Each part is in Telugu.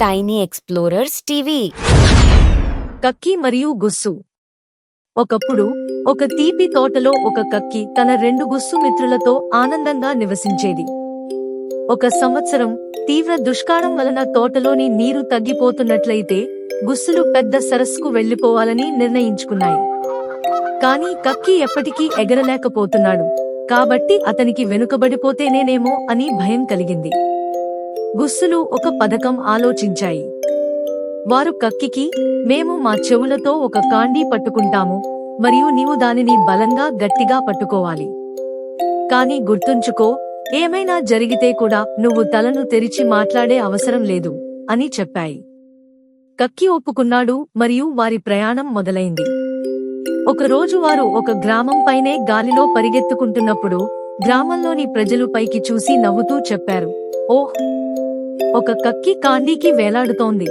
Tiny explorers TV. కక్కి మరియు గుస్సు. ఒకప్పుడు ఒక తీపి తోటలో ఒక కక్కి తన 2 గుస్సు మిత్రులతో ఆనందంగా నివసించేది. ఒక సంవత్సరం తీవ్ర దుష్కాలం వలన తోటలోని నీరు తగ్గిపోతున్నట్లయితే గుస్సులు పెద్ద సరస్సుకు వెళ్లిపోవాలని నిర్ణయించుకున్నాయి. కాని కక్కి ఎప్పటికీ ఎగరలేకపోతున్నాడు, కాబట్టి అతనికి వెనుకబడిపోతేనేనేమో అని భయం కలిగింది. గుస్సులు ఒక పథకం ఆలోచించాయి. వారు కక్కికి, మేము మా చెవులతో ఒక కాండీ పట్టుకుంటాము మరియు నీవు దానిని బలంగా గట్టిగా పట్టుకోవాలి. కాని గుర్తుంచుకో, ఏమైనా జరిగితే కూడా నువ్వు తలను తెరిచి మాట్లాడే అవసరం లేదు అని చెప్పాయి. కక్కి ఒప్పుకున్నాడు మరియు వారి ప్రయాణం మొదలైంది. ఒకరోజు వారు ఒక గ్రామం పైనే గాలిలో పరిగెత్తుకుంటున్నప్పుడు గ్రామంలోని ప్రజలు పైకి చూసి నవ్వుతూ చెప్పారు, ఓహ్, ఒక కక్కి కాండీకి వేలాడుతోంది.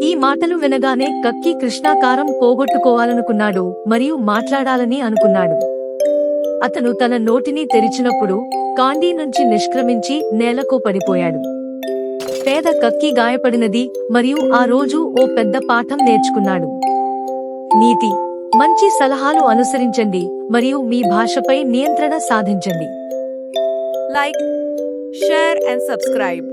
ఈ మాటలు వినగానే కక్కి కృష్ణాకారం పోగొట్టుకోవాలనుకున్నాడు మరియు మాట్లాడాలని అనుకున్నాడు. అతను తన నోటిని తెరిచినప్పుడు కాండీ నుంచి నిష్క్రమించి నేలకు పడిపోయాడు. పేద కక్కి గాయపడినది మరియు ఆ రోజు ఓ పెద్ద పాఠం నేర్చుకున్నాడు. నీతి: మంచి సలహాలు అనుసరించండి మరియు మీ భాషపై నియంత్రణ సాధించండి. Like, share and subscribe.